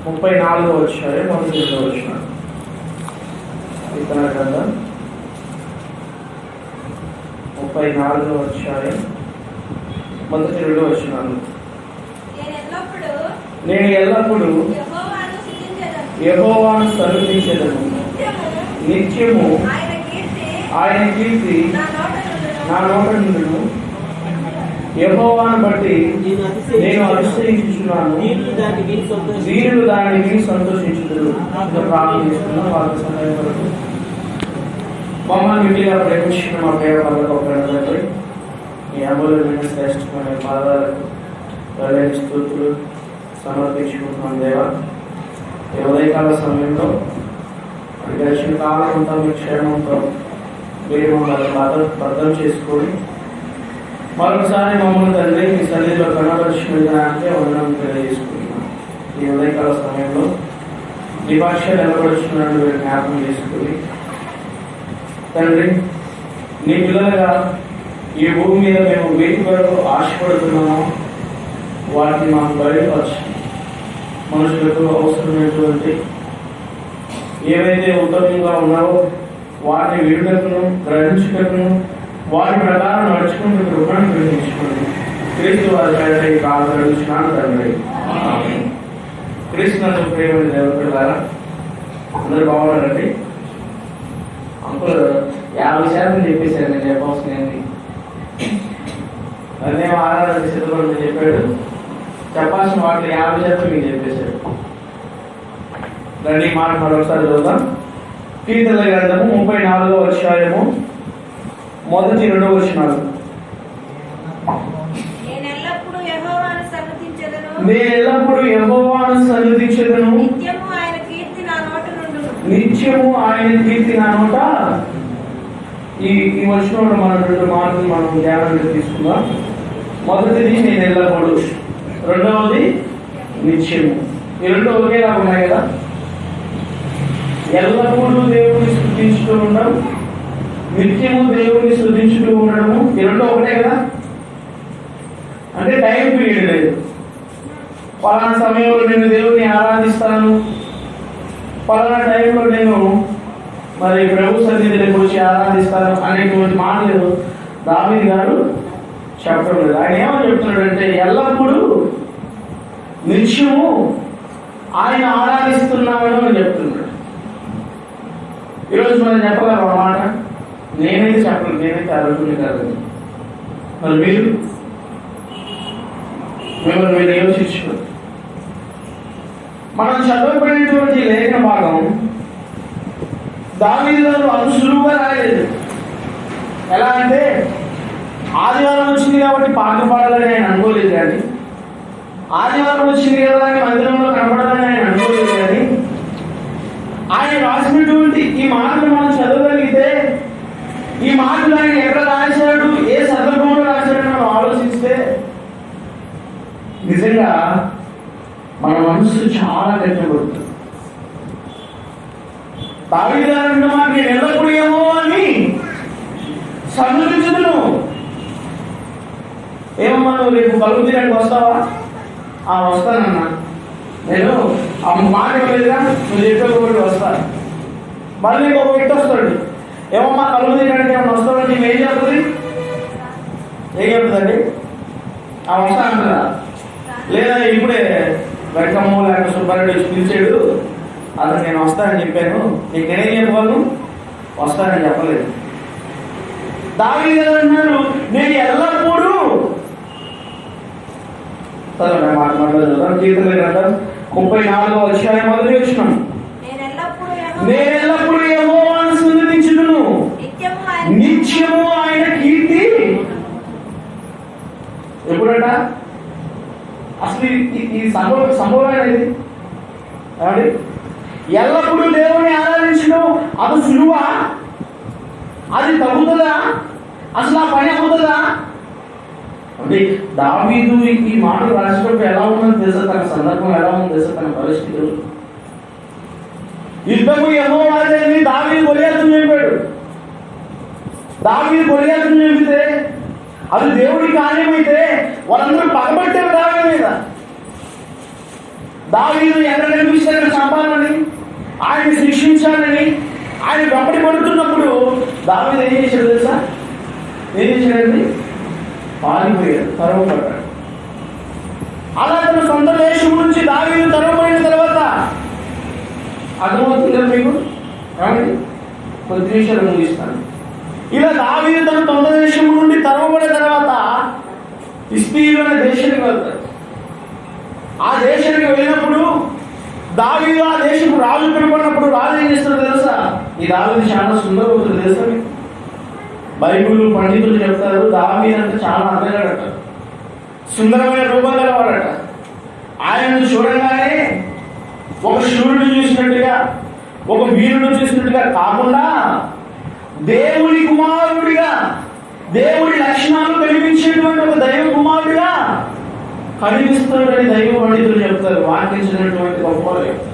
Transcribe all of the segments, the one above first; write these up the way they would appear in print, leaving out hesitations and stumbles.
34వ అధ్యాయం 1-2 వచనాలు. కీర్తన గ్రంథం 34వ అధ్యాయం 1-2 వచనాలు. నేను ఎల్లప్పుడూ యెహోవాను సన్నిధించెదను, నిత్యము ఆయన కీర్తి నా నోట నుండును. యెహోవాను బట్టి నేను అతిశయించుచున్నాను, దీనులు దానిని సంతోషించుదురు. ప్రార్థన చేసుకున్నాం. వాళ్ళ సమయం వరకు మమ్మల్ని విడిగా ప్రేమించిన మా పేరు వాళ్ళకి ఈ అమూల్యమైన శ్రేష్టమైన పాదాలకు వేలాది స్తుతులు సమర్పించుకుంటున్నాం. దేవా, ఈ ఉదయకాల సమయంలో గడిచిన కాలం అంతా మీ క్షేమంతో మీరు మమ్మల్ని భద్రం చేసుకొని మరొకసారి మమ్మల్ని తండ్రి మీ సన్నిధిలో కనపరిచిన విధానానికి వందనం తెలియజేసుకుంటున్నాం. ఈ ఉదయకాల సమయంలో నీ భాష నిలబడుచున్నట్టు మీరు జ్ఞాపకం చేసుకుని తండ్రి, నీ పిల్లలుగా ఈ భూమి మీద మేము వేటి వరకు ఆశపడుతున్నామో వాటిని మాకు బయటపరచు. మనుషులకు అవసరమైనటువంటి ఏవైతే ఉత్తమంగా ఉన్నావో వాటిని విడుటకును గ్రహించుటకును వాటి ప్రకారం నడుచుకుంటూ కృపను గ్రహించుకోండి. క్రీస్తు వారి కాలం గడుచున్నాను తండ్రి. క్రీస్తు నన్ను ప్రేమ దేవతలారా అందరూ బాగున్నారండి. అంకుల్ 50% చెప్పేశారు నేను చెప్పవలసినవి. అదే ఆరాధన సిద్ధపడి చెప్పాడు, చెప్పాల్సిన వాటిని 50% మీకు చెప్పేశాడు. రండి మాట మరొకసారి చూద్దాం. కీర్తనల గ్రంథము 34వ అధ్యాయము 1-2 వచనాలు. నేను ఎల్లప్పుడూ యెహోవాను సన్నిధించెదను, నిత్యము ఆయన కీర్తి నా నోట. ఈ వచనంలో మనం 2 మార్కులు మనం ధ్యానంలో తీసుకుందాం. మొదటిది నేను ఎల్లప్పుడూ, రెండవది నిత్యము. ఈ రెండు ఒకేలా ఉన్నాయి కదా. ఎల్లప్పుడూ దేవుని స్తుతించుతూ ఉండడం, నిత్యము దేవుని స్తుతించుతూ ఉండడము, ఈ రెండు ఒకటే కదా. అంటే టైం పీరియడ్ లేదు. పలానా సమయంలో నేను దేవుని ఆరాధిస్తాను, పలానా టైంలో నేను మరి ప్రభు సన్నిధిలోకి వచ్చి ఆరాధిస్తాను అనేటువంటి మాటలు దావీదు గారు చెప్పడం లేదు. ఆయన ఏమని చెప్తున్నాడంటే ఎల్లప్పుడూ నిత్యము ఆయన ఆరాధిస్తున్నాడు అని చెప్తున్నాడు. ఈరోజు మనం చెప్పగలం అన్నమాట. నేనైతే చెప్పలేదు, నేనైతే అర్హుడిని కాదని. మరి మీరు మిమ్మల్ని మీరు యోచించుకోండి. మనం చదవబడినటువంటి లేఖన భాగం దావీదు గారు అంత సులువుగా రాయలేదు. ఎలా అంటే ఆదివారం వచ్చింది కాబట్టి పాట పాడాలని ఆయన అనుకోలేదు, కానీ ఆదివారం వచ్చింది కదా అని మందిరంలో కనపడాలని ఆయన అనుకోలేదు. కానీ ఆయన రాసినటువంటి ఈ మాటలు మనం చదవగలిగితే, ఈ మాటలు ఆయన ఎక్కడ రాశాడు, ఏ సందర్భంలో రాశాడని మనం ఆలోచిస్తే నిజంగా మన మనసు చాలా కష్టపడుతుంది. దావీదు గారు అన్న మాట నేను ఎల్లప్పుడూ ఏమో అని సన్నిధించుదును. ఏమమ్మా నువ్వు రేపు కలుగు తీరానికి వస్తావా? వస్తానన్నా. నేను ఆ మాట ఇవ్వలేదుగా, నువ్వు చెప్పేటువంటి వస్తాను. మళ్ళీ ఒక వ్యక్తి వస్తాడు, ఏమమ్మా కలుగు తీయడానికి ఏమన్నా వస్తాడని మేము ఏం చెప్తుంది? ఏం చెప్తుందండి? వస్తానంటారా? లేదా ఇప్పుడే వెంకమ్మ లేక సుబ్బారెడ్డి వచ్చి పిలిచాడు, అతను నేను వస్తానని చెప్పాను, నీకు నేనేం చెప్పగలను? వస్తానని చెప్పలేదు. దావీదు గారు అన్నారు నేను ఎల్లప్పుడూ. కీర్తనల గ్రంథం 34వ అధ్యాయం 1 వచనం. నేను ఎల్లప్పుడూ యెహోవాను సన్నిధించుదును, నిత్యము ఆయన కీర్తి. ఎప్పుడట అసలు ఈ సంభవం అనేది ఏమండి? ఎల్లప్పుడూ దేవుని ఆరాధించడం అది సులువా? అది తగ్గుతుందా? అసలు ఆ పని అవుతుందా? అంటే దావీదు ఈ మాటలు రాసినప్పుడు ఎలా ఉందని తెలుసా, తన సందర్భం ఎలా ఉందని తెలుసా, తన పరిస్థితులు. యుద్ధము యెహోవాదని దావీదు గొలియాతును చెప్పాడు. దావీదు గొలియాతును చెబితే అది దేవుడి కార్యమైతే వాళ్ళందరూ పగబట్టారు దావీదు మీద. దావీదు ఎక్కడ కనిపిస్తే అక్కడ చంపాలని, ఆయన శిక్షించాలని ఆయన వెంబడి పడుతున్నప్పుడు దావీదు ఏం చేశాడు తెలుసా? ఏం చేశాడండి? పారిపోయాడు, తరవబడ్డాడు. అలా తన సొంత దేశం నుంచి దావీదు తరవబడిన తర్వాత అర్థమవుతుంది కదా మీకు? ఏమండి? కొద్ది నిమిషాలు ముగిస్తాను. ఇలా దావీదు తన సొంత దేశం నుండి తరవబడిన తర్వాత ఇస్రాయేలు అనే దేశానికి వెళ్తాడు. ఆ దేశానికి వెళ్ళినప్పుడు దావీదు ఆ దేశపు రాజు పిలుపడినప్పుడు రాజు ఏం చేస్తాడో తెలుసా? ఈ దావీదు చాలా సుందరవుతుంది తెలుసా మీకు? బైబిల్ పండితులు చెప్తారు దావీదు అంటే చాలా అందగాడట, సుందరమైన రూపం గలవాడట. ఆయనను చూడగానే ఒక శూరుడు చూసినట్టుగా, ఒక వీరుడు చూసినట్టుగా కాకుండా దేవుడి కుమారుడిగా, దేవుడి లక్షణాలు కనిపించేటువంటి ఒక దైవ కుమారుడిగా కనిపిస్తున్నాడని దైవ పండితులు చెప్తారు, వాక్యించినటువంటి గొప్పలు చెప్తారు.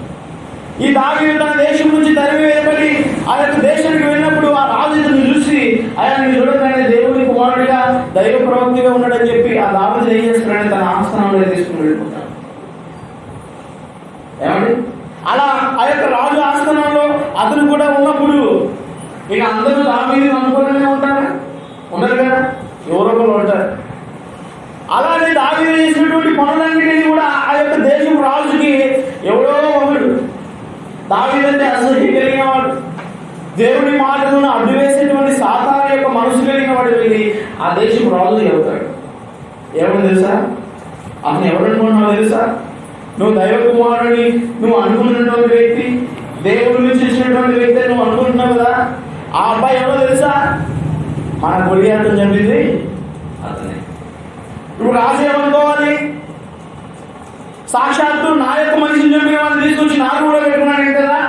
ఈ దావీదు తన దేశం నుంచి తరిమి వేయబడి ఆ యొక్క దేశానికి వెళ్ళినప్పుడు ఆ రాజుని చూసి ఆయన చూడగానే దేవుడి కుమారుడిగా దైవ ప్రవక్తిగా ఉన్నాడని చెప్పి ఆ దావీదు ఏం చేస్తున్నాడని తన ఆస్థానంలో తీసుకుని వెళ్ళిపోతాడు. ఏమండి? అలా ఆ యొక్క రాజు ఆస్థానంలో అతను కూడా ఉన్నప్పుడు ఇక అందరూ దావీదు అనుకోనే ఉంటారా? ఉండరు కదా, ఎవరో ఒకరు ఉంటారు. అలానే దావీదు చేసినటువంటి పనులన్నిటినీ కూడా ఆ యొక్క దేశం రాజుకి ఎవరో ఒకడు, దావీదు అంటే అసహ్యం కలిగిన వాడు, దేవుడి మాటలను అడ్డు వేసేటువంటి సాతాను యొక్క మనసు కలిగిన వాడు వెళ్ళి ఆ దేశం రాజు చెబుతాడు. ఏమని తెలుసా? అతను ఎవరనుకుంటున్నావు తెలుసా? నువ్వు దైవ కుమారుడిని నువ్వు అనుకుంటున్నటువంటి వ్యక్తి, దేవుడి నుంచి ఇచ్చినటువంటి వ్యక్తి నువ్వు అనుకుంటున్నావు కదా. ఆ అబ్బాయి ఎవరో తెలుసా? మన గొలియాతను చంపింది అతనే. ఇప్పుడు రాజు ఏమనుకోవాలి? సాక్షాత్తు నా యొక్క మనిషిని చంపిన వాళ్ళని తీసుకొచ్చి నాకు కూడా పెట్టుకున్నాడు కదా,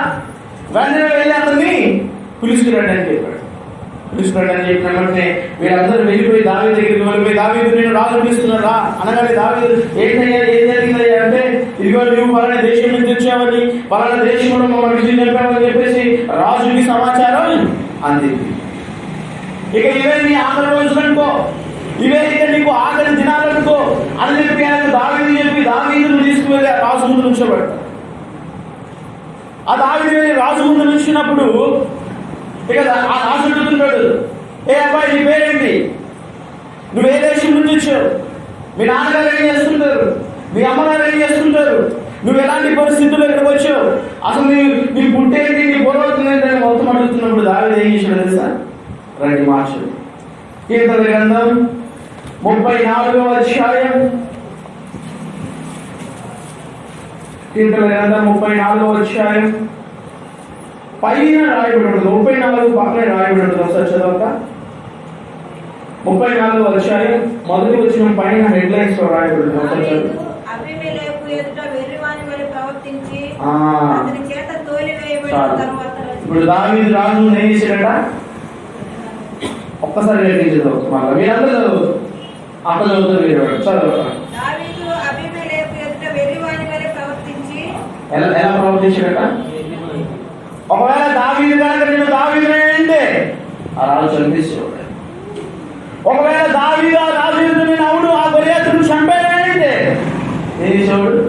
వెంటనే వెళ్ళి అతన్ని పిలుచుకున్నాడు అని చెప్పాడు. పిలుచుకున్నాడు అని చెప్పిన వెంటనే వీళ్ళందరూ వెళ్ళిపోయి దావీదు దగ్గరికి వెళ్ళిపోయి, దావీదు నేను రాజు పిలుస్తున్నారా అనగానే దావీదు ఏంటయ్యా ఏం జరిగిందయ్యా అంటే, ఇదిగో నువ్వు పలానా దేశం నుంచి వచ్చావని, పలానా దేశంలో మా మనిషిని చంపావని చెప్పేసి రాజుకి సమాచారం అందింది. ఇక ఇవే నీ ఆఖరి రోజులనుకో, ఇవే ఇక నీకు ఆఖరి దినాలనుకో అని చెప్పి ఆయన దావీదు చెప్పి దావీదును తీసుకువెళ్ళి ఆ రాజు ముందు నుంచోబెడతాడు. ఆ దావీదు వెళ్ళి రాజు ముందు నుంచినప్పుడు ఇక ఆ రాజు అడుగుతున్నాడు, ఏ అబ్బాయి నీ పేరేంటి? నువ్వు ఏ దేశం నుంచి వచ్చావు? మీ నాన్నగారు ఏం చేస్తుంటారు? మీ అమ్మగారు ఏం చేస్తుంటారు? నువ్వు ఎలాంటి పరిస్థితుల్లో ఇక్కడికి వచ్చావు? అసలు నీ పుట్టేంటి, నీ పూర్వవుతుంది అని మొత్తం అడుగుతున్నప్పుడు దావీదు ఏం చేశాడు తెలుసా? రండి మార్చుడు. కీర్తన గ్రంథం 34వ అధ్యాయం, కీర్తన గ్రంథం 34వ అధ్యాయం పైన రాయబడి ఉంటుంది, 34 పక్కన రాయబడి ఉంటుంది. ఒకసారి చదవక. 34వ అధ్యాయం మొదటి వచ్చిన పైన హెడ్లైన్స్ లో రాయబడి ఉంటుంది. ఒకసారి చదువు. ఇప్పుడు దావీదు రాజు ఏం చేశాడట? ఒక్కసారి చదువుతుంది. మళ్ళీ మీరందరూ చదువు, అక్కడ చదువుతారు మీరు చదవరు. ఎలా ప్రవర్తించాడట? ఒకవేళ దావీదు కనుక నేను దావీదు అంటే ఆ రాజు చంపేసేవాడు. ఒకవేళ దావీదు ఆ రాజు నేను అవును ఆ గొలియాతును చంపానంటే ఏం చేసేవాడు?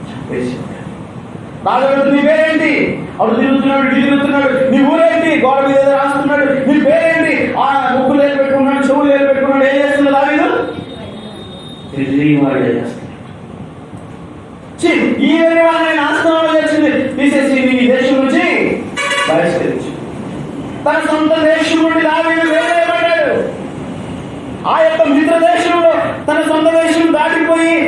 చంపేసేవాడు. రాజు నీ పేరేంటి? అప్పుడు తిరుగుతున్నాడు, తిరుగుతున్నాడు. నీ ఊరేంటి? గోడ మీద ఏదో రాస్తున్నాడు. నీ పేరేంటి? ఆ ముక్కులు ఏలు పెట్టుకున్నాడు, చెవులు ఏలు పెట్టుకున్నాడు. ఏం చేస్తున్నాడు దావీదు? తిరిగి వాడు చేస్తున్నాడు. ఈ వేరే వాళ్ళని ఆస్థానంలో తెచ్చింది తీసేసి నీ దేశం నుంచి బహిష్కరించు. తన సొంత దేశం నుండి దావీదు వేరేయబడ్డాడు. ఆ యొక్క మిత్ర దేశంలో తన సొంత దేశం దాటిపోయి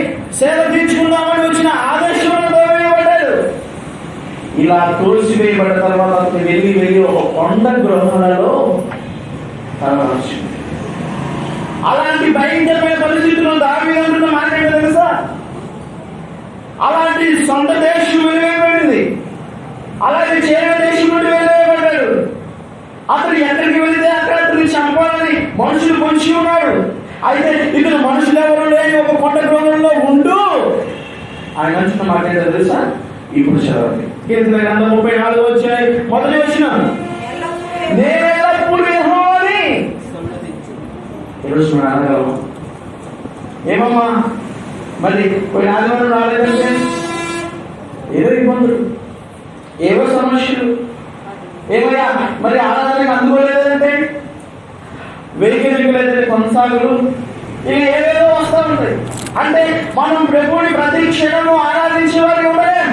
సేవ తీర్చుకుందామని వచ్చిన ఆ దేశంలో వేయబడ్డాడు. ఇలా తోసివేయబడ్డ తర్వాత వెళ్ళి ఒక కొండ గృహాలలో తలవాల్సింది. అలాంటి భయంకరమైన పరిస్థితుల్లో దావీదు అంటున్న మాట ఏంటో తెలుసా? అలాంటి సొంత దేశం వెలివేయబడింది, అలాగే చేరే దేశం నుండి వెలివేయబడ్డాడు. అతను ఎక్కడికి వెళితే అక్కడ అతన్ని చంపాలని మనుషులు పొంచి ఉన్నాడు. అయితే ఇతను మనుషులు ఎవరు లేని ఒక కొండ గృహంలో ఉంటూ ఆయన అంటున్న మాట ఏంటో తెలుసా? ఇప్పుడు చదవండి. కీర్తన గ్రంథం 34వ అధ్యాయం మొదటి వచనం. నేను ఎల్లప్పుడూ యెహోవాని ఈరోజు మనం అనగలము. ఏమమ్మా మరి పోయిన ఆదివారం రాలేదంటే ఏవో ఇబ్బందులు, ఏవో సమస్యలు, ఏమయ్యా మరి ఆరాధనకు అందుకోలేదంటే వెలికి కొనసాగులు, ఇక ఏవేదో వస్తూ ఉంటాయి. అంటే మనం ప్రభువుని ప్రతి క్షణము ఆరాధించే వారికి ఉండలేం.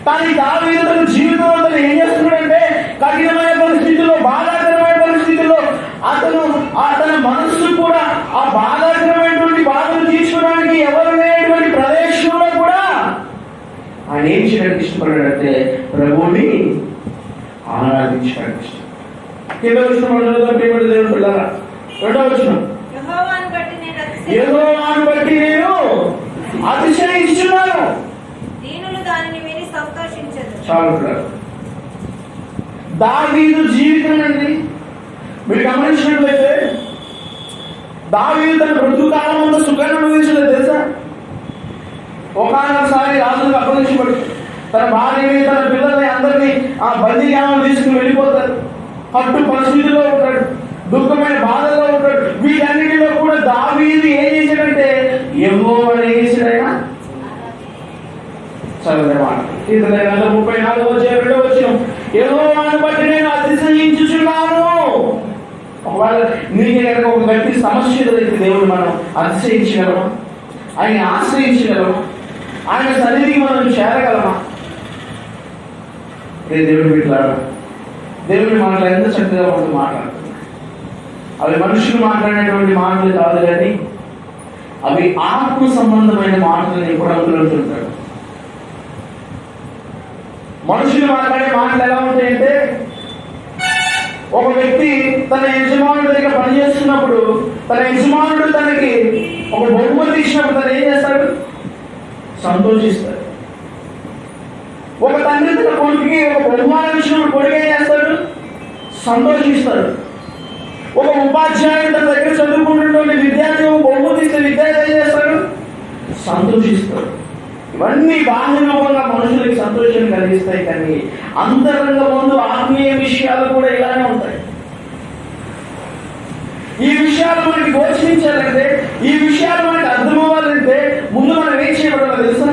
కానీ దావీదు తన జీవితంలో ఏం చేస్తున్నాడంటే కఠినమైన పరిస్థితుల్లో, బాధాకరమైన పరిస్థితుల్లో తన మనస్సు కూడా ఆ బాధాకరమైనటువంటి బాధలు తీర్చుకోవడానికి ఎవరు లేనటువంటి ప్రదేశంలో కూడా ఆయన ఏం చేయడానికి ఇష్టపడాడంటే ప్రభువుని ఆరాధించడానికి ఇష్టం. కింద వచ్చిన దేవుడు పిల్లరా, రెండో వచ్చిన యెహోవాను బట్టి నేను అతిశయిస్తున్నాను. చాలు దావీదు జీవితం అండి. మీరు గమనించినట్లయితే దావీదు తన బ్రతుకుకాలం అంతా సుఖాన్ని అనుభవించలేదు తెలుసా. ఒకసారి రాజులకు అప్పగించబడి తన భార్యని తన పిల్లల్ని అందరినీ ఆ బందీగానం తీసుకుని వెళ్ళిపోతారు. కట్టు పరిస్థితిలో ఉంటాడు, దుఃఖమైన బాధలో ఉంటాడు. వీటన్నిటిలో కూడా దావీదు ఏం చేశాడంటే యెహోవాను ఏం చేశాడైనా చదవమాట. 34 యెహోవాను బట్టి నేను అతిశయించుచున్నాను. ఒకవేళ నీకే కనుక ఒక గట్టి సమస్య ఎదురైతే దేవుడు మనం అతిశయించగలమా? ఆయన ఆశ్రయించగలమా? ఆయన సన్నిధికి మనం చేరగలమా? దేవుడు వీటిలారా, దేవుడి మాటలు ఎంత చక్కగా మనతో మాట్లాడుతుంది. అవి మనుషులు మాట్లాడేటువంటి మాటలు కాదు, కానీ అవి ఆత్మ సంబంధమైన మాటలను ఎప్పుడు అందుకుంటుంటాడు. మనుషులు మాట్లాడే మాటలు ఎలా ఉంటాయంటే, ఒక వ్యక్తి తన యజమానుడి దగ్గర పనిచేస్తున్నప్పుడు తన యజమానుడు తనకి ఒక బహుమతి ఇచ్చినప్పుడు తను ఏం చేస్తాడు? సంతోషిస్తాడు. ఒక తండ్రి తన కొడుకుకి ఒక బహుమానం ఇచ్చినప్పుడు కొడుకు ఏం చేస్తాడు? సంతోషిస్తాడు. ఒక ఉపాధ్యాయుడు తన దగ్గర చదువుకుంటున్నటువంటి విద్యార్థి బహుమతి ఇస్తే విద్యార్థి ఏం చేస్తాడు? సంతోషిస్తాడు. ఇవన్నీ బాహ్యంగా మనుషులకి సంతోషం కలిగిస్తాయి, కానీ అంతరంగ ముందు ఆత్మీయ విషయాలు కూడా ఇలానే ఉంటాయి. ఈ విషయాలు మనకి గోచరించాలంటే, ఈ విషయాలు మనకి అర్థం అవ్వాలంటే ముందు మనం ఏం చేయబడాలో తెలుసా?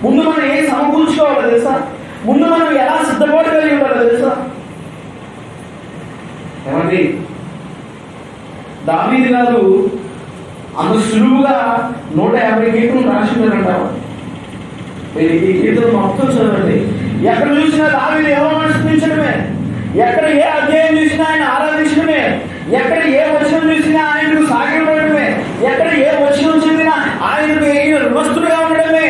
ముందు మనం ఏం సమకూర్చుకోవాలో తెలుసా? ముందు మనం ఎలా సిద్ధపడగలిగి ఉండాలో తెలుసా? ఏమండి, దావీదు గారు అంత సులువుగా 150 కీర్తనలు రాసింటారంటారు. మీరు ఈ కీర్తన మొత్తం చదవండి. ఎక్కడ చూసినా దావీదు యెహోవాను స్తుతించడమే, ఎక్కడ ఏ అధ్యాయం చూసినా ఆయన ఆరాధించడమే, ఎక్కడ ఏ వచనం చూసినా ఆయనకు సాగిపడమే, ఎక్కడ ఏ వచనం చదివినా ఆయనకు రుణస్తుడుగా ఉండడమే.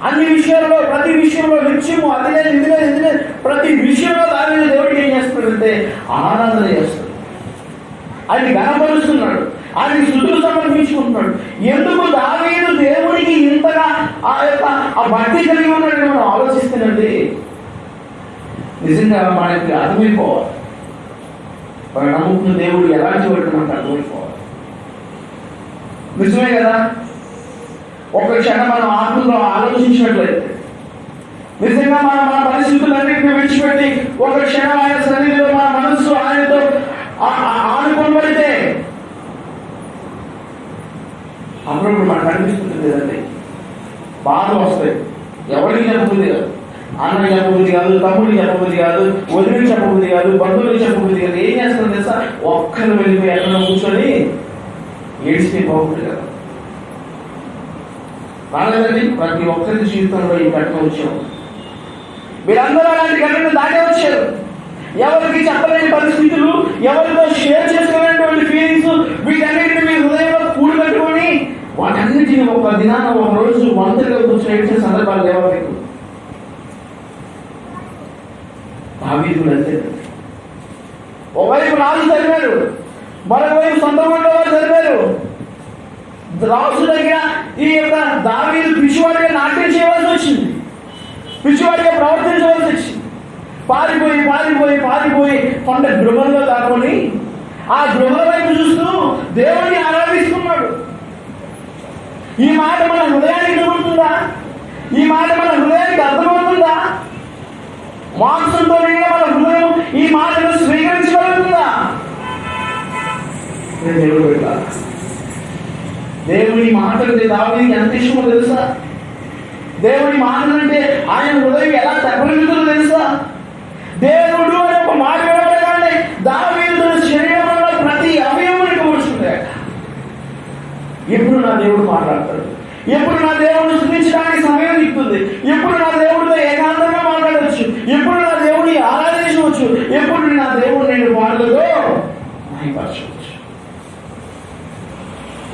అన్ని విషయాల్లో, ప్రతి విషయంలో నిత్యము అది లేదు ఇది లేదు ఇది లేదు, ప్రతి విషయంలో దావీదు దేవుడికి ఏం చేస్తాడంటే ఆరాధన చేస్తాడు. ఆయన గణపరుస్తున్నాడు, ఆయన స్తుతులు సమర్పించుకుంటున్నాడు. ఎందుకు దావీదు దేవుడికి ఇంతగా ఆ భక్తి కలిగి ఉన్నాడని మనం ఆలోచిస్తున్నది నిజంగా మనకి అర్థమైపోవాలి. మనం నమ్ముకున్న దేవుడు ఎలాంటి వాడు మనకు అర్థమైపోవాలి. నిజమే కదా? ఒక క్షణం మనం ఆత్మలో ఆలోచించినట్లయితే నిజంగా మన పరిస్థితులన్నింటినీ విడిచిపెట్టి ఒక క్షణం ఆయన సన్నిధిలో మన మనస్సు ఆయనతో ఆనుకోబడితే అప్పుడప్పుడు మనకు అనిపిస్తుంది కదండి, బాధ వస్తాయి. ఎవరికి చెప్పబుద్ధి కాదు, అన్నకి చెప్పబుద్ధి కాదు, తమ్ముడికి చెప్పబుద్ధి కాదు, వదిలికి చెప్పబుద్ధి కాదు, బంధువులకి చెప్పబుద్ధి కాదు. ఏం చేస్తుంది తెలుసా? ఒక్కరు వెళ్ళిపోయి ఎక్కడ కూర్చొని ఏడిస్తే బాగుంటుంది కదా. రాలేదండి, ప్రతి ఒక్కరి జీవితంలో ఈ ఘటన వచ్చాము. వీరందరూ అలాంటి ఘటన దాటే వచ్చారు. ఎవరికి చెప్పలేని పరిస్థితులు, ఎవరితో షేర్ చేసుకోలేనటువంటి ఫీలింగ్స్, వీటన్నిటిని మీ హృదయంలో కూడబెట్టుకొని వాటన్నిటిని ఒక దినాన ఒక రోజు ఒంటరిగా కూర్చొని ఏడ్చే సందర్భాలు లేవా మీకు? దావీదుడు అంతే. ఒకవైపు రాజు చదివారు, మరొకవైపు సొంత ఊళ్ళో వారు చదివారు. రాజు దగ్గర ఈ యొక్క దావీదు పిచ్చివాడిగా నాట్యం చేయవలసి వచ్చింది, పిచ్చివాడిగా ప్రవర్తించవలసి వచ్చింది. పారిపోయి పారిపోయి పారిపోయి కొండ గృహంలో దాక్కుని ఆ గృహ వైపు చూస్తూ దేవుడిని ఆరాధిస్తున్నాడు. ఈ మాట మన హృదయానికి తగులుతుందా? ఈ మాట మన హృదయానికి అర్థమవుతుందా? మాంసంతో నిండిన మన హృదయం ఈ మాటను స్వీకరించగలుగుతుందా? దేవుని మాటలు దావీదుకి ఎంత ఇష్టమో తెలుసా? దేవుడి మాటలంటే ఆయన హృదయం ఎలా తప్పనిస్తుందో తెలుసా? దేవుడు అనే ఒక మాట వినబడగానే దావీదు తన శరీరంలో ప్రతి అవయవానికి కూర్చుంటాడు. ఎప్పుడు నా దేవుడు మాట్లాడతాడు, ఎప్పుడు నా దేవుడిని స్తుతించడానికి సమయం ఇస్తుంది, ఎప్పుడు నా దేవుడితో ఏకాంతంగా మాట్లాడవచ్చు, ఎప్పుడు నా దేవుడిని ఆరాధించవచ్చు, ఎప్పుడు నా దేవుడు నేను పాటలతో మహిమపరచవచ్చు.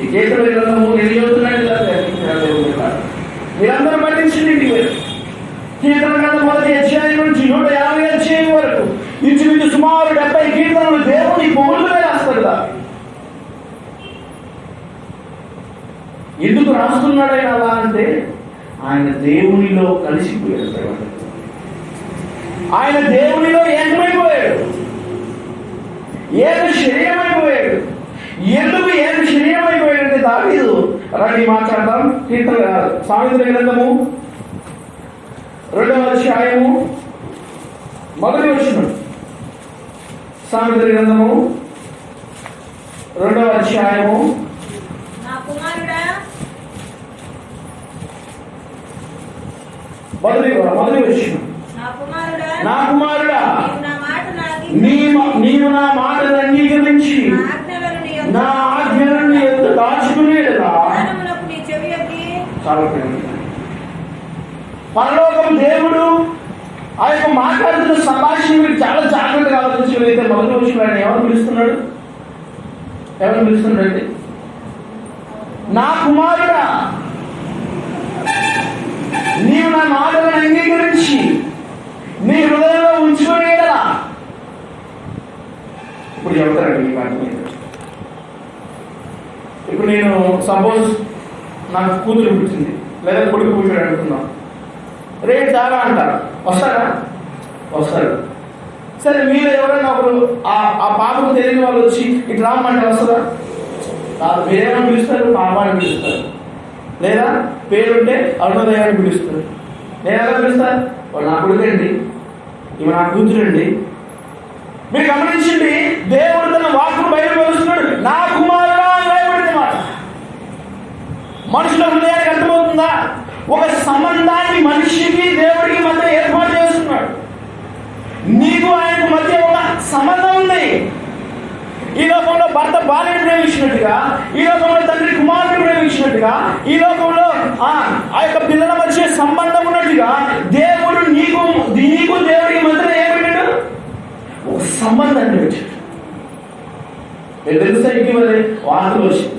ఈ కీర్తన గ్రంథము నేను చెబుతున్నాను, మీరందరూ పట్టించండి. కీర్తన గ్రంథం 1వ అధ్యాయం నుంచి 150వ అధ్యాయం వరకు ఇంచుమించు సుమారు 70 కీర్తనలు దేవుని పొగుడుగా రాస్తాడు. ఎందుకు రాస్తున్నాడు ఆయన అలా అంటే, ఆయన దేవునిలో కలిసిపోయాడు, ఆయన దేవునిలో ఏకమైపోయాడు, ఏక శరీరమైపోయాడు. ఎందుకు ఏక శరీరమైపోయాడంటే దావీదు రండి మాట్లాడతాం. కీర్తన సామెతల గ్రంథము 2వ అధ్యాయము 1వ వచనం. సామెతల గ్రంథము 2వ అధ్యాయము మొదటి వచనం. నా కుమారుడా, నీవు నా మాటలు అంగీకరించి నా ఆజ్ఞలను ఎంత దాచుకునేదా. పరలోకం దేవుడు ఆ యొక్క మాట్లాడుతున్న సంభాషణ మీరు చాలా జాగ్రత్తగా ఆలోచించగలిగితే మొదటి వచ్చిన ఆయన ఎవరు పిలుస్తున్నాడు? నా కుమారుడా, నీవు నా మాటలను అంగీకరించి నీ హృదయంలో ఉంచుకునేదా. ఇప్పుడు చెప్తారండి ఈ మాట మీద. ఇప్పుడు నేను సపోజ్ నాకు కూతురు పుట్టింది లేదా కొడుకు పుట్టాడు అనుకున్నాను, రేపు చాలా అంటారు, వస్తారా? వస్తారు. సరే, మీరు ఎవరైనా ఒకరు ఆ పాపకు తెలియని వాళ్ళు వచ్చి ఇట్లా రామంటే వస్తుందా? మీరేమని పిలుస్తారు? పాప అని పిలుస్తారు, లేదా పేరుంటే అరుణోదయ అని పిలుస్తారు. నేను ఎలా పిలుస్తాను? వాళ్ళు నా కొడుకండి, ఇవి నా కూతురండి. మీరు గమనించండి, దేవుడు తన వాక్కు బయలుపరుస్తున్నాడు. నా కుమారుడా అని భయపడింది మాట. మనుషుల హృదయానికి అర్థమవుతుందా? ఒక సంబంధాన్ని మనిషికి దేవుడికి మధ్య ఏర్పాటు చేస్తున్నాడు. నీకు ఆయనకు మధ్య ఒక సంబంధం ఉంది. ఈ లోకంలో భర్త భార్యను ప్రేమించినట్టుగా, ఈ లోకంలో తండ్రి కుమారుని ప్రేమించినట్టుగా, ఈ లోకంలో ఆ యొక్క పిల్లల మధ్య సంబంధం ఉన్నట్టుగా దేవుడు నీకు దేవుడికి మధ్య ఏమిటాడు? ఒక సంబంధాన్ని వచ్చాడు. తెలుసా? ఇటీవలే వార్తలు వచ్చింది,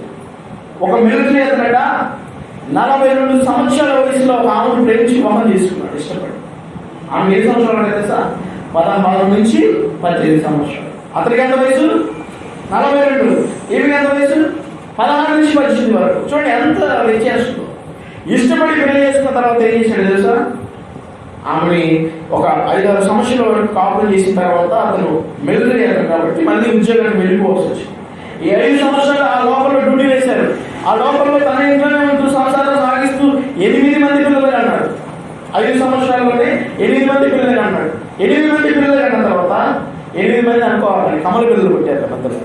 ఒక మిలిటరీ అతనట 42 సంవత్సరాల వయసులో ఒక ఆమెను ప్రేమించి వివాహం చేసుకున్నాడు, ఇష్టపడి. ఆమె ఏ సంవత్సరాలు తెలుసా? 16 నుంచి 18 సంవత్సరాలు. అతనికి ఎంత వయసు? 42. ఈమెకి ఎంత వయసు? 16 నుంచి 18 వరకు. చూడండి ఎంత వ్యత్యాసం. ఇష్టపడి పెళ్లి చేసుకున్న తర్వాత ఏం చేశాడు తెలుసా? ఆమెని ఒక 5-6 సంవత్సరాల వరకు కాపురం చేసిన తర్వాత అతను మిలిటరీ అతను కాబట్టి మళ్ళీ ఉద్యోగానికి వెళ్ళిపోవాల్సి వచ్చింది. ఈ 5 సంవత్సరాలు ఆ లోపల డ్యూటీ వేశారు. ఆ లోపల తన ఇంట్లోనే ఉంటూ సంసారం సాగిస్తూ 8 మంది పిల్లలు అన్నాడు. 5 సంవత్సరాల్లోనే 8 మంది పిల్లలు అన్నాడు. 8 మంది పిల్లలు అన్న తర్వాత 8 మంది అనుకోవాలి, కమల పిల్లలు పుట్టారు మధ్యలో.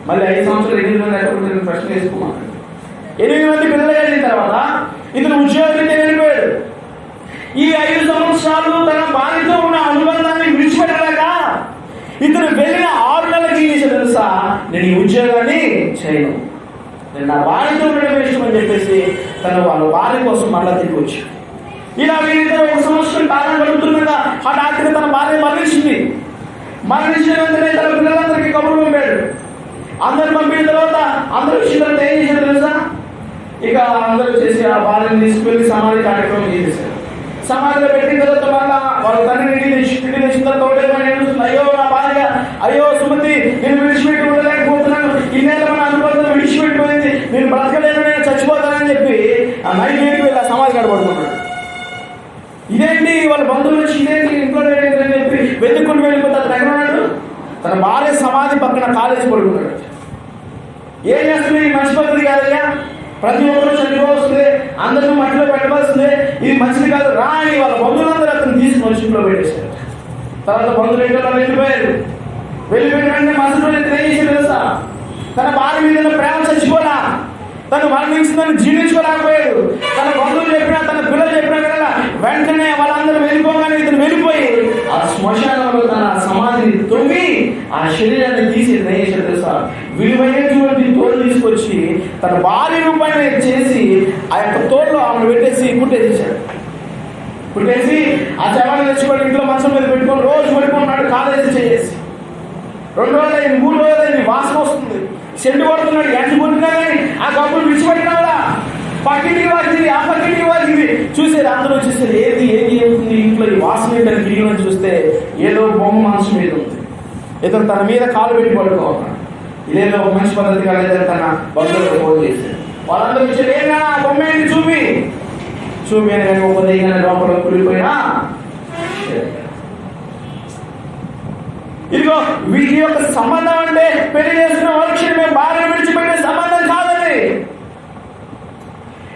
మళ్ళీ 5 సంవత్సరాలు 8 మంది ఎక్కడ ప్రశ్న వేసుకున్నాను. 8 మంది పిల్లలు కలిగిన తర్వాత ఇతను ఉద్యోగానికి వెళ్ళిపోయాడు. ఈ 5 సంవత్సరాలు తన భార్యతో ఉన్న అనుబంధాన్ని విడిచిపెట్టలేక ఇతను వెళ్ళిన 6 నెలలకి తెలుసా, నేను ఈ ఉద్యోగాన్ని చేయను, నేను నా భార్యతో ఉండడం ఇష్టం అని చెప్పేసి తను వాళ్ళ భార్య కోసం మళ్ళా తిరిగి వచ్చాడు. ఇలా వీరిద్దరు 1 సంవత్సరం కాలం గడుపుతుండగా హఠాత్తుగా తన భార్య మరణించింది. మరణించిన వెంటనే తన పిల్లలందరికీ కబురు పంపాడు. అందరు పంపిన తర్వాత అందరూ విషయంలో ఏం చేశారు తెలుసా? ఇక అందరూ చేసి ఆ భార్యను తీసుకెళ్లి సమాధి కార్యక్రమం చేసేసారు. సమాధిలో పెట్టిన తర్వాత మళ్ళా వాళ్ళ తండ్రి ఇంటికి తెచ్చిన తర్వాత ఏడుస్తుంది, అయ్యో నా భార్య, అయ్యో సుమతి, నేను విడిచిపెట్టి ఉండలేకపోతున్నాను, ఇన్నేళ్ళ మన అనుబంధం విడిచిపెట్టిపోయింది, నేను బ్రతకలేను, నేను చచ్చిపోతానని చెప్పి ఆ నైట్ వెళ్ళి ఆ సమాధి కడబడుతున్నాడు. ఇదేంటి వాళ్ళ బంధువులు వచ్చి ఇదేంటి ఇంట్లో అని చెప్పి వెతుక్కుంటూ వెళ్ళిపోతే అతను ఎక్కడ ఉన్నాడు? తన భార్య సమాధి పక్కన కాలేజీ పడుకున్నాడు. ఏం చేస్తుంది? ఈ మంచి పద్ధతి కాదయ్యా, ప్రతి ఒక్కరూ చనిపోవస్తుంది, అందరూ మట్టిలో పెట్టవలసిందే, ఇది మంచిది కాదు రా అని వాళ్ళ బంధువులందరూ అతను తీసుకుని షిప్లో పెట్టేశారు. తర్వాత బంధువులు ఇంట్లో వెళ్ళిపోయారు. వెళ్ళిపోయిన వెంటనే మనుషులు ఏం చేసి తెలుసా? తన భార్య మీద ప్రేమ చచ్చిపోలా, తను మరణించిందని జీర్ణించుకోలేకపోయాడు. తన బంధువులు చెప్పినా తన పిల్లలు చెప్పినా కదా వెంటనే వాళ్ళందరూ వెళ్ళిపోగానే ఇతను వెళ్ళిపోయి ఆ శ్మశానంలో తన సమాధిని తొవ్వి ఆ శరీరాన్ని తీసి తెలుసా, విలువైనటువంటి తోలు తీసుకొచ్చి తన భార్య రూపాయన చేసి ఆ యొక్క తోళ్ళు ఆమెను పెట్టేసి కుట్టేసేసాడు. కుట్టేసి ఆ శవాన్ని తెచ్చుకొని ఇంట్లో మంచం మీద పెట్టుకొని రోజు పడుకున్నాడు, కాలేజీ చేసి 2 రోజులైంది, 3 రోజులైంది, వాసన వస్తుంది, చెండు కొడుతున్నాడు. ఎండ కొట్టినా కానీ ఆ కప్పులు విడిచిపెట్టినాడా, పక్కింటికి వాచింది, ఆ పక్కింటికి వాచింది. చూసేది అందరూ చూసేది, ఏది ఏముంది ఇంట్లో ఈ వాసన ఏంటని తిరిగి చూస్తే ఏదో బొమ్మ మనసు మీద ఉంది. ఇతను తన మీద కాలు పెట్టి పడుకోవాలి. ఇదేదో ఒక మంచి పద్ధతి కాలేదని తన బంధువులకు ఫోన్ చేశాడు. వాళ్ళందరూ వచ్చారు, ఏమైనా బొమ్మ ఏంటి చూపి అని కానీ ఒక దయ్యాన్ని లోపల కూలిపోయినా ఇదిగో వీటి యొక్క సంబంధం అంటే పెళ్లి చేస్తున్న వరుక్షమే భార్య విడిచిపెట్టే సంబంధం కాదండి.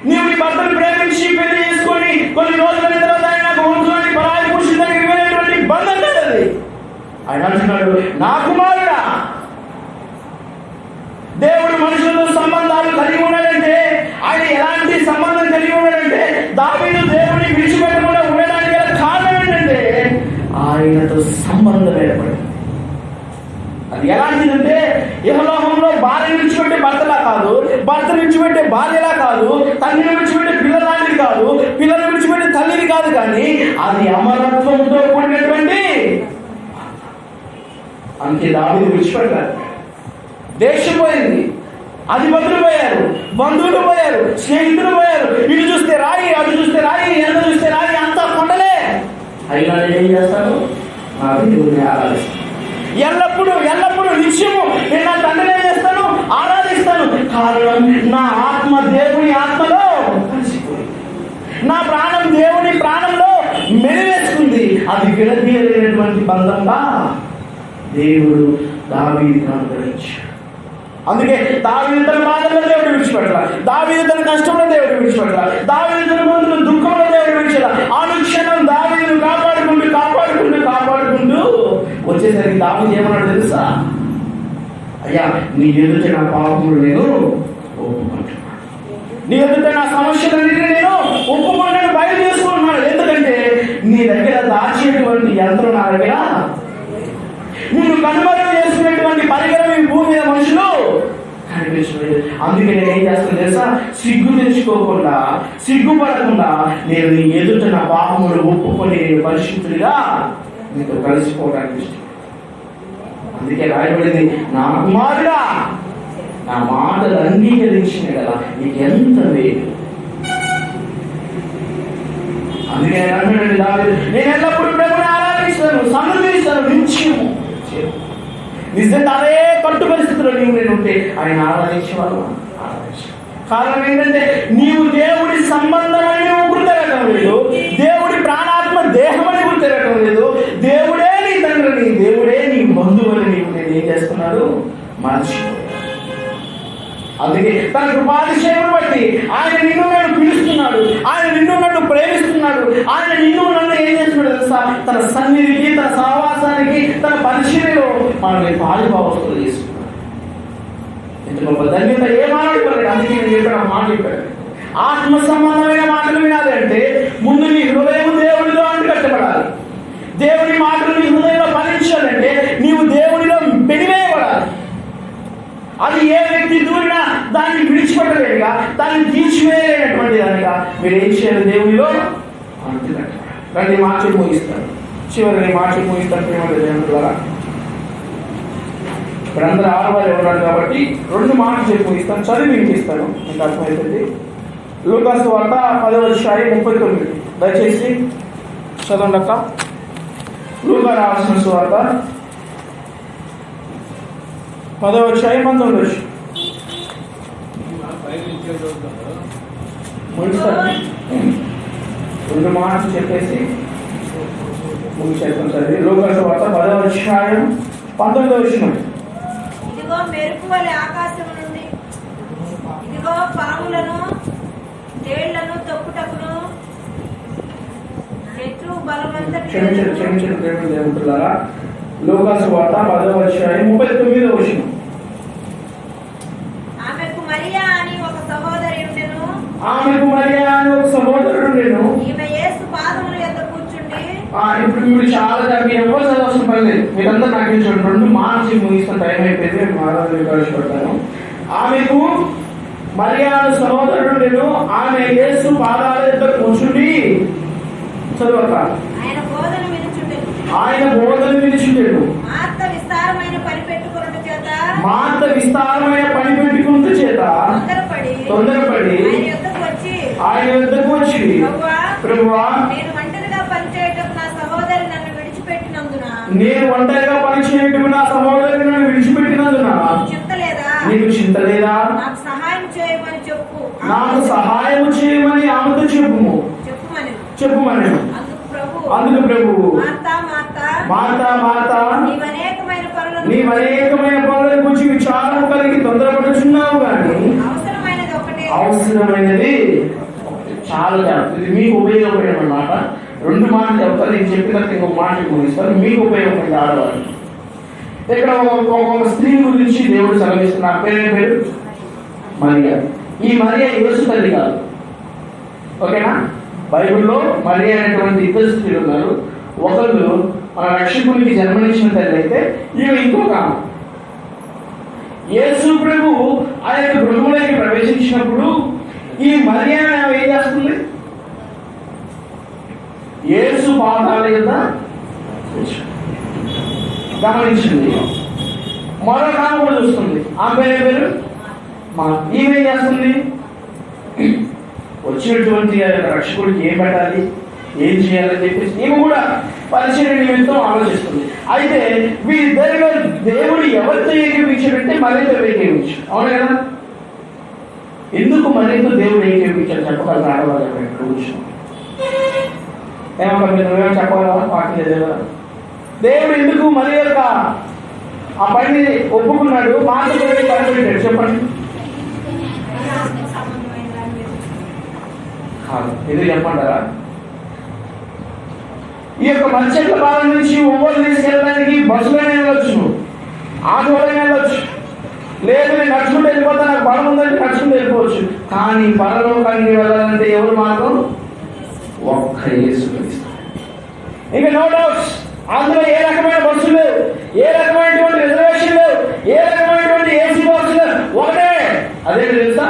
నీవు నీ భర్తను ప్రేమించి పెళ్లి చేసుకొని కొన్ని రోజుల తర్వాత నాకు వంశులని పరాయి పురుషుల దగ్గరికి వెళ్ళేటువంటి బంధం కాదండి. ఆయన అంటున్నాడు, నా కుమారుడా, దేవుడు మనుషులతో సంబంధాలు కలిగి ఉన్నాడంటే ఆయన ఎలాంటి సంబంధం కలిగి ఉన్నాడంటే దావీదు దేవుడిని విడిచిపెట్టకుండా ఉండడానికి గల కారణం ఏంటంటే ఆయనతో సంబంధం ఏర్పడింది. అది ఎలాంటిదంటే ఇహలోకంలో భార్య విడిచిపెట్టే భర్తలా కాదు, భర్త విడిచిపెట్టే భార్యలా కాదు, తల్లిని విడిచిపెట్టే పిల్లలాంటిది కాదు, పిల్లలు విడిచిపెట్టే తల్లిని కాదు, కానీ అది అమరత్వంతో కూడినటువంటి. అందుకే దావీదు విడిచిపెట్టారు. దేశం పోయింది, అధిపతులు పోయారు, బంధువులు పోయారు, స్నేహితులు పోయారు. ఇటు చూస్తే రాయి, అటు చూస్తే రాయి, ఎంత చూస్తే రాయి, అంతా కొండలే. అయినా ఏం చేస్తాను, ఆరాధిస్తాను. ఎల్లప్పుడూ నిత్యము నేను నా తండ్రిని ఏం చేస్తాను, ఆరాధిస్తాను. కారణం నా ఆత్మ దేవుని ఆత్మలో కలిసిపోయింది, నా ప్రాణం దేవుని ప్రాణంలో మెలివేసుకుంది. అది విడదీయలేనటువంటి బంధంగా దేవుడు దావీదును అనుగ్రహించాడు. అందుకే దావీదు తన బాధల్లో దేవుడు విడిచిపెట్టాల, దావీదు తన కష్టంలో దేవుడు విడిచిపెట్టాల, దావీదు తన ముందు దుఃఖంలో దేవుడు విడిచిపెట్టాల. అనుక్షణం దావీదును కాపాడుకుంటూ వచ్చేసరికి దావీదు ఏమన్నాడు తెలుసా, అయ్యా నీ ఎదుట నా పాపములు నేను ఒప్పుకుంటున్నాను, నీ ఎదుట నా సమస్యలన్నిటిని నేను ఒప్పుకుంటాను, బయట చేసుకుంటున్నాను. ఎందుకంటే నీ దగ్గర దాచేటువంటి యంత్రం నా దగ్గర, నిన్ను కనుమరుగు చేసుకునేటువంటి పరికరం ఈ భూమి మీద మనుషులు కనిపించలేదు. అందుకే నేను ఏం చేస్తాను తెలుసా, సిగ్గు తెచ్చుకోకుండా, సిగ్గుపడకుండా నేను నీ ఎదుట నా పాపములు ఒప్పుకొని పరిశుద్ధుడిగా నీతో కలిసిపోవడానికి ఇష్టం. అందుకే రాయబడింది, నా కుమారుడా నా మాటలు అంగీకరించిన కదా నీకు ఎంత వేరు. అందుకే నేను ఎల్లప్పుడూ ప్రభువుని ఆరాధిస్తాను, సమర్పిస్తాను, నిత్యము. నిజంగా అదే కట్టు పరిస్థితుల్లో నేను ఉంటే ఆయన ఆరాధించేవాళ్ళు. కారణం ఏంటంటే నీవు దేవుడి సంబంధం అని గుర్తెరగటం లేదు, దేవుడి ప్రాణాత్మ దేహం అని గుర్తెరగటం లేదు, దేవుడే నీ తండ్రిని, దేవుడే నీ బంధువుని నీవు నేను ఏం చేస్తున్నాడు, మర్చిపోయాడు. అందుకే తన కృపాతిశయం బట్టి ఆయన నిన్ను నన్ను పిలుస్తున్నాడు, ఆయన నిన్ను నన్ను ప్రేమిస్తున్నాడు, ఆయన నిన్ను నన్ను ఏం చేస్తున్నాడు తెలుసా, తన సన్నిధికి, తన సహవాసానికి, తన పరిచర్యలో మనల్ని పాలుభావస్తులు చేసుకున్నాడు. ఇంత గొప్ప ధన్యత ఏ మాట్లాడుకోలేదు. అందుకే నేను చెప్పాను, మాట చెప్పాడు, ఆత్మ సంబంధమైన మాటలు వినాలి అంటే ముందు నీ హృదయం దేవుడిలో అంటుకట్టబడాలి. దేవుడి మాటలు నీ హృదయంలో ఫలించాలంటే నీవు దేవుడిలో పెనివేయబడాలి. అది ఏ వ్యక్తి దూరినా దాన్ని విడిచిపెట్టలేదుగా, దాన్ని తీర్చివేయలేనటువంటి దానిగా మీరు ఏం చేయాలి, దేవుడిలో అంటున్నట్టు. రండి మాటలు ముగిస్తాను, చివరి మాటలు ముగిస్తాను. దేవుని ద్వారా ఇప్పుడు అందరూ ఆడవాళ్ళు ఉన్నారు కాబట్టి 2 మాటలు చెప్పి ముగిస్తాను, చదివి వినిపిస్తాను, మీకు అర్థమవుతుంది. లూకాసు వార్త 10:39 దయచేసి చదవండి అక్క. లూకా రాసిన సువార్త 10:19 రెండు మాటలు చెప్పేసి ముగిసేస్తాం. సరే, లూకాసు వార్త 10:19. ఇదిగో మెరుపు వలె ఆకాశం నుండి, ఇదిగో పాములను తేళ్లను తొక్కుటకును శత్రు బలమంతటి క్షమించండి దేవుడులారా. లూకాసు వార్త 10:39. ఆమెకు మరియా అని ఒక సహోదరి ఉండెను. ఈమె యేసు పాదముల యొద్ద కూర్చుండి ఇప్పుడు మీరు చాలా మీరు ఎవరు చదవాల్సిన పని లేదు. మీరందరూ నాకు చూడండి, 2 మార్చి ముగిస్తున్న టైం అయిపోయింది. మాట్లాడతాను. ఆమెకు మరియాను సహోదరుడు నేను ఆమె యేసు పాదాల యొద్ద కూర్చుండి చదువుక ఆయన బోధన వినుచుండెను. మార్త విస్తారమైన పని పెట్టుకొనుట చేత తొందరపడి ఆయన యొద్దకు వచ్చి ప్రభువా నేను ఒంటరిగా పనిచేయటం నా సహోదరి నన్ను విడిచిపెట్టినందున నీకు చింత లేదా? నాకు సహాయం చేయమని చెప్పు. నాకు సహాయం చేయమని ఆమెతో చెప్పుమని. అందుకు ప్రభువు మార్తా నీవనేకమైన పనుల గురించి విచారం కలిగి తొందరపడుచున్నావు కానీ అవసరమైనది చాలా జాగ్రత్త. ఇది మీకు ఉపయోగపడే అన్నమాట. 2 మాటలు చెప్తారు. నేను చెప్పిన ఇంకొక మాట ముగిస్తాను. మీకు ఉపయోగపడే ఆడవాళ్ళు. ఇక్కడ ఒక స్త్రీ గురించి దేవుడు సెలవిస్తున్నారు. పేరు మరియా. ఈ మరియా యేసు తల్లి కాదు, ఓకేనా? బైబిల్లో మరియా అనేటువంటి 2 స్త్రీలు ఉన్నారు. ఒకళ్ళు మన రక్షకునికి జన్మనిచ్చిన తల్లి అయితే ఈమె ఇంకొక. యేసు ప్రభు ఆ యొక్క గృహంలోకి ప్రవేశించినప్పుడు ఈ మరియా ఏం చేస్తుంది? యేసు పాదాల యొద్ద గమనించింది. మరొక ఆమె కూడా చూస్తుంది. ఆ పేరు ఈమె చేస్తుంది? వచ్చినటువంటి రక్షకుడికి ఏం పెట్టాలి, ఏం చేయాలని చెప్పేసి ఈమె కూడా పరిచయ నిమిత్తం ఆలోచిస్తుంది. అయితే వీరిద్దరిలో దేవుడు ఎవరితో ఏకీపించాడంటే మరింత ఏకీపించాడు. అవును కదా? ఎందుకు మరింత దేవుడు ఏకీపించాడు చెప్పగలరు ఆడవాళ్ళు? ఏమన్నా మీరు నువ్వేమో చెప్పగలవా? పార్టీ దేవుడు ఎందుకు మరి యొక్క ఆ పని ఒప్పుకున్నాడు? మాటలు కనిపెట్టాడు చెప్పండి. ఇది చెప్పంటారా? ఈ యొక్క మత్స్యల పాలన నుంచి ఒవ్వలు తీసుకెళ్ళడానికి బస్సులోనే వెళ్ళొచ్చు, ఆటోలోనే వెళ్ళొచ్చు, లేదు నేను నడుచుకుంటూ వెళ్ళిపోతా, నాకు బలం ఉందంటే నడుచుకుంటూ వెళ్ళిపోవచ్చు. కానీ పరలోకానికి వెళ్ళాలంటే ఎవరు మార్గం? ఒక్క యేసు. ఇంకా నో డౌట్స్. అందులో ఏ రకమైన బస్సులు లేవు, ఏ రకమైనటువంటి రిజర్వేషన్ లేవు, ఏ రకమైనటువంటి ఏసీ బస్సు లేవు. ఒకటే, అదే తెలుసా?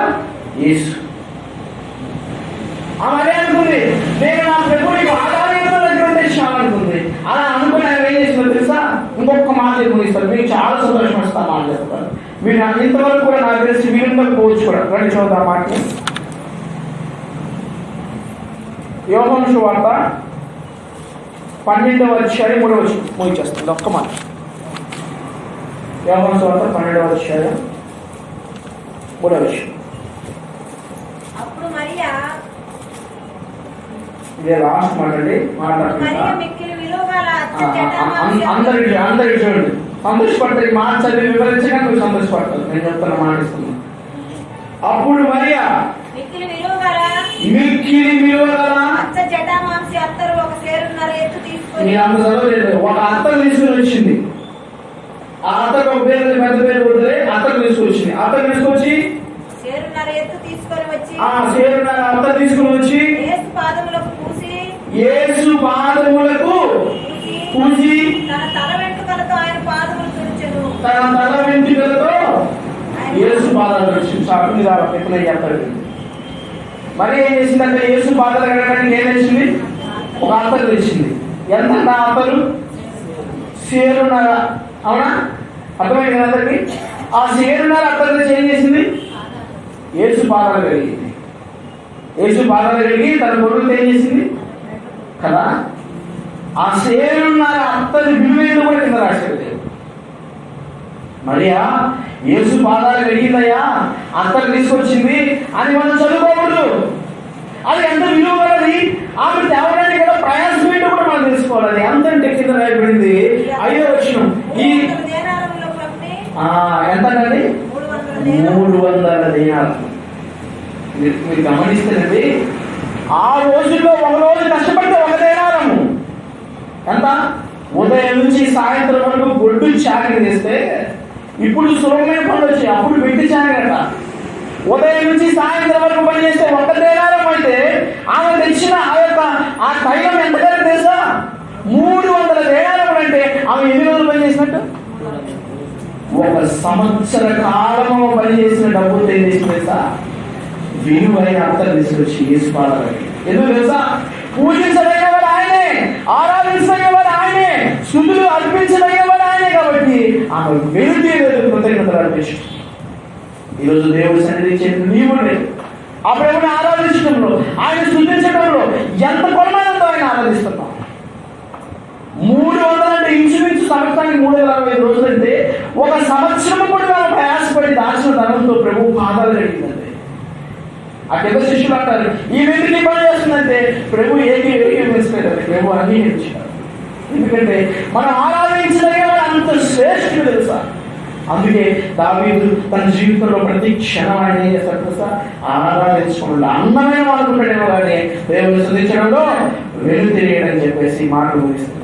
యేసు. ఆమె అదే అనుకుంది, నేను నా ప్రభువునికి ఆధారమైనటువంటి అనుకుంది. అలా అనుకుని ఆయన ఏం చేసిందో తెలుసా? ఇంకొక మాట ముగిస్తారు. మీకు చాలా సంతోషం వస్తా మాట చెప్తాను. మీరు ఇంతవరకు కూడా నాకు తెలిసి వీరుండకపోవచ్చు కూడా. రండి చూద్దాం ఆ మాటని. యోహాను సువార్త 12వ అధ్యాయం 3వ వచనం ముగించేస్తుంది. ఒక్క మాట. యోహాను సువార్త 12వ అధ్యాయం 3వ వచనం. అప్పుడు మరియా, ఇదే లాస్ట్ మాట అండి. అందరికి చూడండి, సంతోషపడతారు. ఈ మాట చదివి వివరించగా నువ్వు సంతోషపడతావు. నేను చెప్తున్న మాట ఇస్తున్నాను. అప్పుడు మరియా మిక్కిలి విలువగల అత్తరు ఒక సేరున్నర ఎత్తు తీసుకొని, నేను అంత చదవలేదు, ఒక అత్తకు తీసుకుని వచ్చింది. ఆ అత్తకు ఒక పేరు పెద్ద పేరు కొడుతుంది. అత్తకు తీసుకొచ్చింది. అత్తకు తీసుకొచ్చి సేరున్నర ఎత్తు తీసుకొని వచ్చి ఆ సేరున్నర అత్త తీసుకుని వచ్చి యేసు పాదములకు పూసి తన తల వెంట్రుకలతో ఆయన పాదములు తుడిచెను. యేసు పాదాలు తుడిచింది. సాకుని ఎప్పుడు చెప్పారు. మరి ఏం చేసిందంటే యేసు పాదాలు కడగడానికి ఏం చేసింది? ఒక అత్తలు తెచ్చింది. ఎంత అత్తలు? సేరున్నర. అవునా? అర్థమైంది అందరికి? ఆ సేరున్నర అత్తలు తెచ్చి ఏం చేసింది? యేసు పాదాలు కలిగింది. యేసు పాదాలు కలిగి తన కొడుకుతో ఏం చేసింది కదా? ఆ సేరున్నర అత్తని విలువేందు కూడా కింద రాశాడు దేవుడు. మరియా యేసు పాదాలు కలిగిందయ్యా, అత్తలు తీసుకొచ్చింది అని మనం చదువుకోకూడదు. అది ఎంత విలువ కలది. ఆమె తేవడానికి కూడా ప్రయాసం ఏంటో కూడా మనం తెలుసుకోవాలి. అది ఎంతంటే కింద రాయబడింది 5వ వచనం. ఈ ఎంతండి? 300 దేనాలు. మీరు గమనిస్తేనండి, ఆ రోజుల్లో ఒక రోజు కష్టపడితే 1 దేనారము. ఎంత? ఉదయం నుంచి సాయంత్రం వరకు గొడ్డు చాకరీ చేస్తే ఇప్పుడు సులభమైన పనులు వచ్చాయి. అప్పుడు పెట్టి చాకరట. ఉదయం నుంచి సాయంత్రం వరకు పని చేస్తే 1 దేనారం అయితే ఆమె తెచ్చిన ఆ తైలం 1 సంవత్సర కాలము పనిచేసిన డబ్బులు ఏం చేసి తెలుసా? విలువైన అత్తలు తీసుకొచ్చి యేసు పాదాలకి. ఎందుకు తెలుసా? పూజించదగినవాడు ఆయనే, ఆరాధించదగినవాడు ఆయనే, స్తుతులు అర్పించదగినవాడు ఆయనే. కాబట్టి ఆమె వెలుగు కృతజ్ఞతలు అర్పించు. ఈరోజు దేవుడి సన్నిధి చేసిన నీవు లేదు. ఆ ప్రభుని ఆరాధించడంలో, ఆయన స్తుతించడంలో ఎంత కొలమైనంతో ఆయన ఆరాధిస్తున్నాం. 300 అంటే ఇంచుమించు సంవత్సరానికి 365 రోజులంటే 1 సంవత్సరం కూడా మనం ప్రయాసపడి దాచిన ధనంతో ప్రభు పాదాలు కడిగిందంటే ఆ కింద శిష్యులు అంటారు, ఈ వ్యక్తిని పని చేస్తుందంటే ప్రభు ఏమి వేసుకోలేదండి, ప్రభు అంగీకరించారు. ఎందుకంటే మనం ఆరాధించదగిన అంత శ్రేష్ఠుడు తెలుసా. అందుకే దావీదు తన జీవితంలో ప్రతి క్షణం ఆయన ఏం చేస్తాడు తెలుసా? ఆరాధించకుండా అందమైన అనుకుంటాడేమో కానీ దేవుని స్తుతించడంలో వెలుగు తెలియడని చెప్పేసి మాట ముగిస్తుంది.